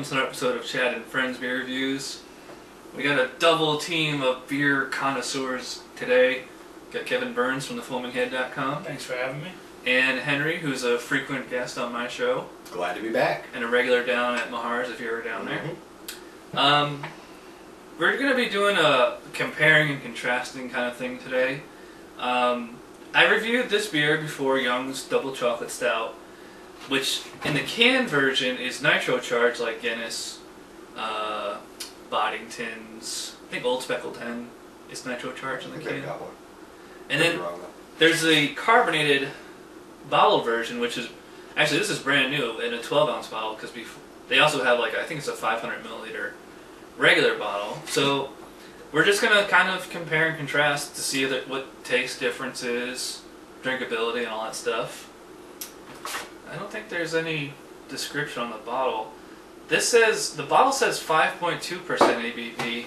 welcome to another episode of Chad and Friends Beer Reviews. We got a double team of beer connoisseurs today. Got Kevin Burns from thefoaminghead.com. Thanks for having me. And Henry, who's a frequent guest on my show. Glad to be back. And a regular down at Mosher's if you're ever down there. We're going to be doing a comparing and contrasting kind of thing today. I reviewed this beer before, Young's Double Chocolate Stout, which in the canned version is nitro charged like Guinness, Boddington's, I think Old Speckled Hen is nitro charged in the can. Got one. And then there's the carbonated bottle version, which is, actually this is brand new in a 12-ounce bottle, because they also have like, I think it's a 500 milliliter regular bottle. So we're just going to kind of compare and contrast to see what taste differences, drinkability, and all that stuff. I don't think there's any description on the bottle. The bottle says 5.2% ABV.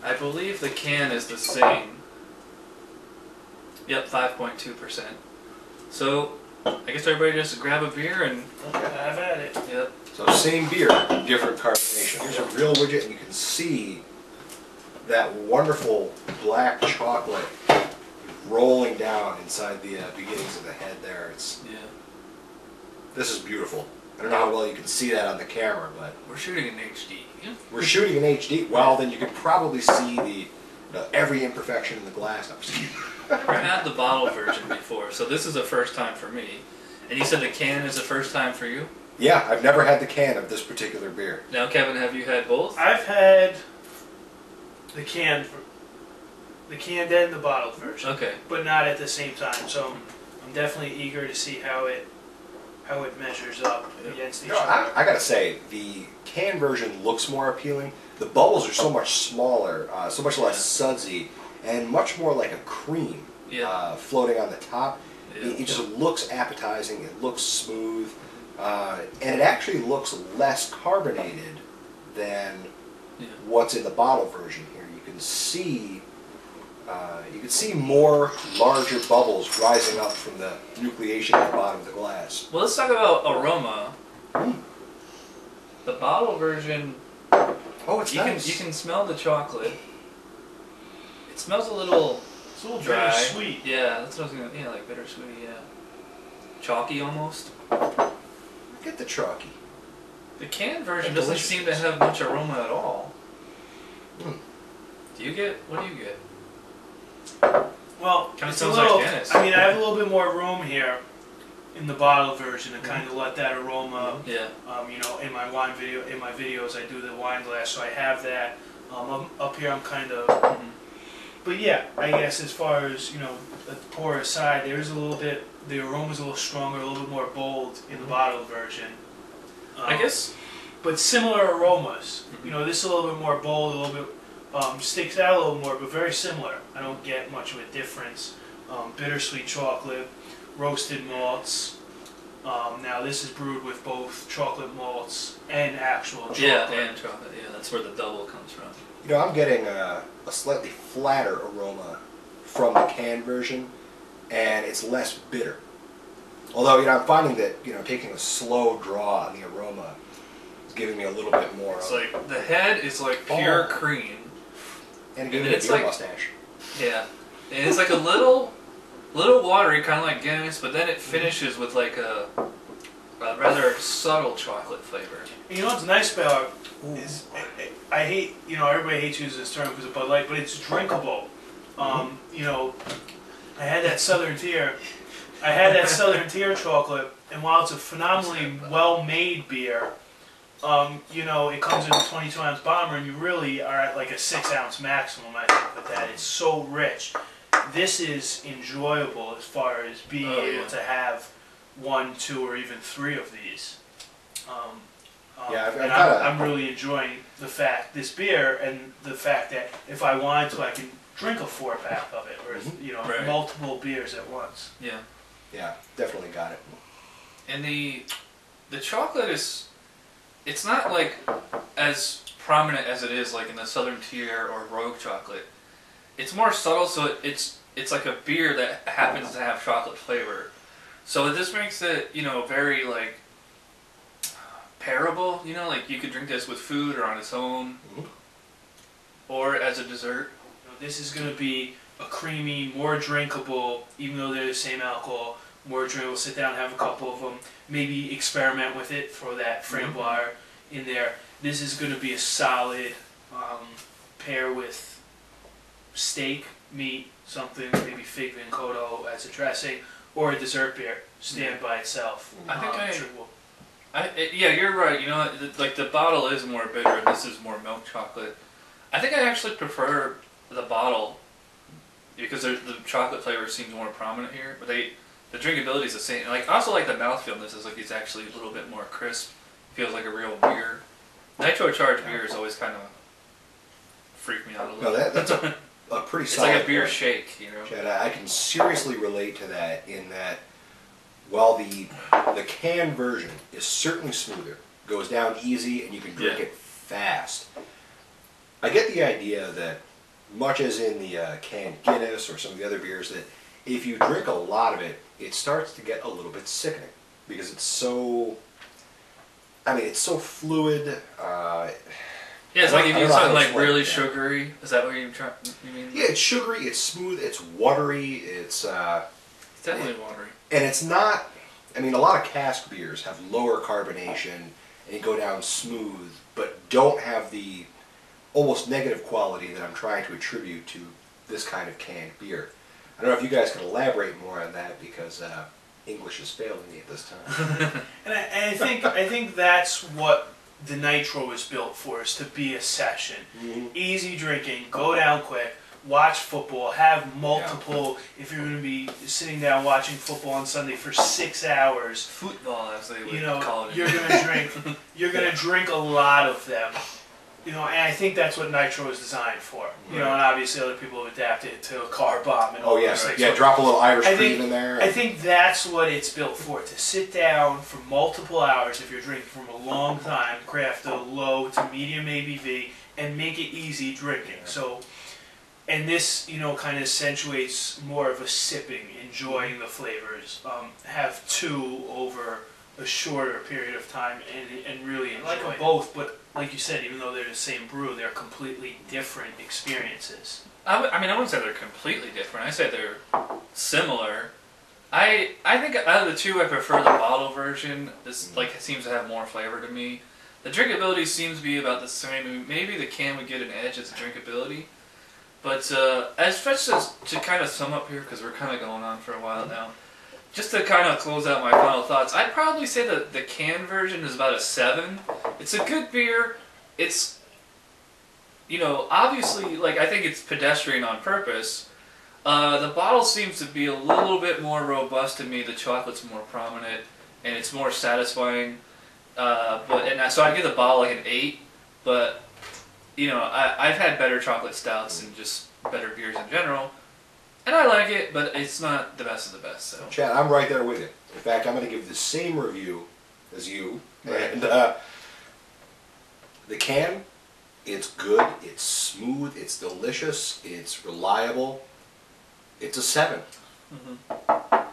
I believe the can is the same. Yep, 5.2%. So, I guess everybody just grab a beer and have at it. Yep. So same beer, different carbonation. Here's a real widget, and you can see that wonderful black chocolate rolling down inside the beginnings of the head there. This is beautiful. I don't know how well you can see that on the camera, but we're shooting in HD. We're shooting in HD. Well, then you can probably see every imperfection in the glass. I've never had the bottle version before, so this is a first time for me. And you said the can is a first time for you? Yeah, I've never had the can of this particular beer. Now, Kevin, have you had both? I've had the canned and the bottled version. Okay. But not at the same time. So I'm definitely eager to see how it measures up against each other. I gotta say, the can version looks more appealing. The bubbles are so much smaller, so much less sudsy, and much more like a cream floating on the top. Yeah. It just looks appetizing, it looks smooth, and it actually looks less carbonated than what's in the bottle version here. You can see more larger bubbles rising up from the nucleation at the bottom of the glass. Well, let's talk about aroma. The bottle version, it's nice. You can smell the chocolate. It smells a little dry. Bittersweet. Yeah, that's what I was gonna. Yeah, like bittersweet. Yeah, chalky almost. Get the chalky. The canned version doesn't seem to have much aroma at all. Do you get? What do you get? Well, kind of it's smells a little, like Guinness. I mean, I have a little bit more room here in the bottle version to kind of let that aroma. Yeah. You know, in my videos, I do the wine glass, so I have that. Up here, I'm kind of. But yeah, I guess as far as the pour aside, there's a little bit. The aroma's a little stronger, a little bit more bold in the bottle version. I guess. But similar aromas. This is a little bit more bold, a little bit. Sticks out a little more, but very similar. I don't get much of a difference. Bittersweet chocolate, roasted malts. Now this is brewed with both chocolate malts and actual chocolate. Yeah, and chocolate. Yeah, that's where the double comes from. I'm getting a slightly flatter aroma from the canned version, and it's less bitter. Although, I'm finding that, taking a slow draw on the aroma is giving me a little bit more. It's like, the head is like pure cream. And giving me a beer mustache. Yeah. And it's like a little watery, kind of like Guinness, but then it finishes with like a rather subtle chocolate flavor. You know what's nice about it is, I hate, everybody hates using this term because of Bud Light, but it's drinkable. I had that Southern Tier. Chocolate, and while it's a phenomenally well-made beer, it comes in a 22-ounce bomber, and you really are at like a 6-ounce maximum, I think, with that. It's so rich. This is enjoyable as far as being able to have 1, 2, or even 3 of these. I'm really enjoying this beer, and the fact that if I wanted to, I can drink a 4-pack of it, or multiple beers at once. Yeah. Yeah, definitely got it. And the chocolate is, it's not like as prominent as it is like in the Southern Tier or Rogue chocolate. It's more subtle, so it's like a beer that happens to have chocolate flavor. So this makes it, very like pairable. You know, like you could drink this with food or on its own, or as a dessert. This is going to be a creamy, more drinkable, even though they're the same alcohol, more drinkable. Sit down, have a couple of them, maybe experiment with it, throw that framboise in there. This is going to be a solid pair with steak, meat, something, maybe fig vincoto as a dressing, or a dessert beer, stand by itself. I think yeah, you're right. You know, like the bottle is more bitter and this is more milk chocolate. I think I actually prefer the bottle because the chocolate flavor seems more prominent here, but the drinkability is the same. Like, I also like the mouthfeel in this. Is like it's actually a little bit more crisp. Feels like a real beer. Nitro charged beer is always kind of freak me out a little. No, that's a pretty it's solid like a beer point. shake, you know. Chad, I can seriously relate to that in that while the canned version is certainly smoother, goes down easy, and you can drink it fast. I get the idea that, much as in the canned Guinness or some of the other beers, that if you drink a lot of it, it starts to get a little bit sickening because it's so. I mean, it's so fluid. Yeah, it's like if you something like really sugary. Is that what you mean? Yeah, it's sugary. It's smooth. It's watery. It's definitely watery. And it's not. I mean, a lot of cask beers have lower carbonation and go down smooth, but don't have the almost negative quality that I'm trying to attribute to this kind of canned beer. I don't know if you guys can elaborate more on that because English is failing me at this time. and I think that's what the Nitro is built for, is to be a session. Easy drinking, go down quick, watch football, have multiple, if you're going to be sitting down watching football on Sunday for 6 hours. Football, as they would call it. You're going to drink a lot of them. You know, and I think that's what Nitro is designed for. You know, and obviously other people have adapted it to a car bomb and all those things. Yeah, drop a little Irish cream in there. I think that's what it's built for, to sit down for multiple hours if you're drinking from a long time, craft a low to medium ABV, and make it easy drinking. So, and this, you know, kind of accentuates more of a sipping, enjoying the flavors. Have two over a shorter period of time and really enjoy it. Like both, but like you said, even though they're the same brew, they're completely different experiences. I mean, I wouldn't say they're completely different. I say they're similar. I think out of the two, I prefer the bottle version. This like seems to have more flavor to me. The drinkability seems to be about the same. Maybe the can would get an edge as drinkability. But as much as to kind of sum up here, because we're kind of going on for a while now, just to kind of close out my final thoughts, I'd probably say that the canned version is about a 7. It's a good beer. It's, you know, obviously, like, I think it's pedestrian on purpose. The bottle seems to be a little bit more robust to me. The chocolate's more prominent, and it's more satisfying. So I'd give the bottle like an 8, but, you know, I've had better chocolate stouts and just better beers in general. And I like it, but it's not the best of the best. So, Chad, I'm right there with you. In fact, I'm going to give the same review as you. Right. And the can, it's good, it's smooth, it's delicious, it's reliable. It's a 7.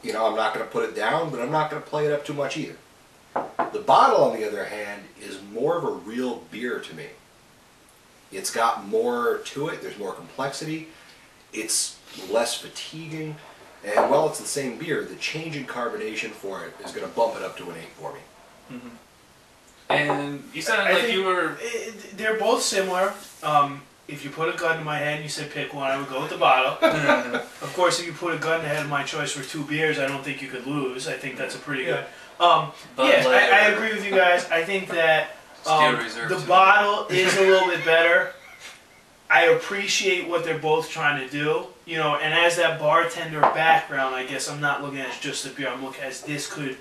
You know, I'm not going to put it down, but I'm not going to play it up too much either. The bottle, on the other hand, is more of a real beer to me. It's got more to it. There's more complexity. It's less fatiguing, and while it's the same beer, the change in carbonation for it is going to bump it up to an 8 for me. And you sounded like you were... They're both similar. If you put a gun to my head and you said pick one, I would go with the bottle. Of course, if you put a gun to the head of my choice for 2 beers, I don't think you could lose. I think that's a pretty good... yes, I agree with you guys. I think that the bottle is a little bit better. I appreciate what they're both trying to do, you know, and as that bartender background, I guess I'm not looking at it as just a beer. I'm looking at it as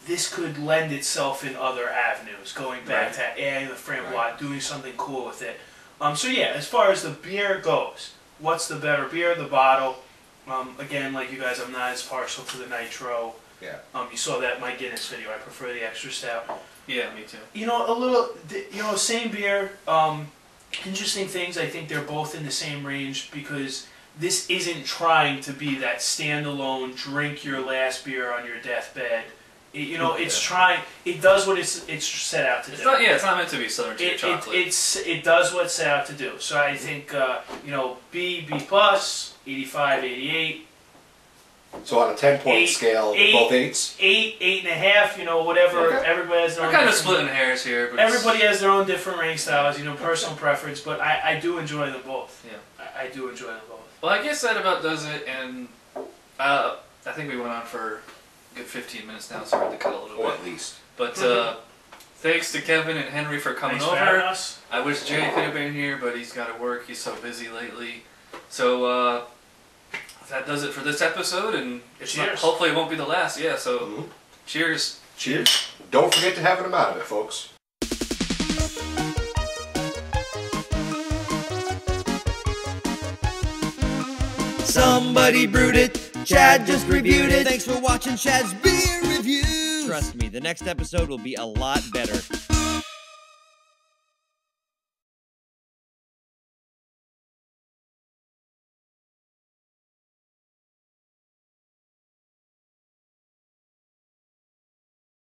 this could lend itself in other avenues, going back to adding the framboise, doing something cool with it. So yeah, as far as the beer goes, what's the better beer? The bottle. Again, like you guys, I'm not as partial to the Nitro. Yeah. You saw that in my Guinness video. I prefer the extra stout. Yeah, me too. You know, same beer. Interesting things, I think they're both in the same range because this isn't trying to be that standalone, drink your last beer on your deathbed It's trying. It does what it's set out to do. It's not meant to be Southern Tier chocolate. It does what it's set out to do. So I think B plus, 85, 88. So on a 10-point scale, both 8s? 8, 8.5, whatever. Okay. Everybody has their own. We're kind of splitting hairs here. But everybody has their own different rain styles, personal preference, but I do enjoy them both. Yeah. I do enjoy them both. Well, I guess that about does it, and I think we went on for a good 15 minutes now, so we had to cut a little bit. Or at least. But thanks to Kevin and Henry for coming Thanks for over. having us. I wish Jay could have been here, but he's got to work. He's so busy lately. So that does it for this episode, and hopefully it won't be the last. Yeah, so cheers. Cheers. Don't forget to have an amount of it, folks. Somebody brewed it. Chad just reviewed it. Thanks for watching Chad's beer review. Trust me, the next episode will be a lot better.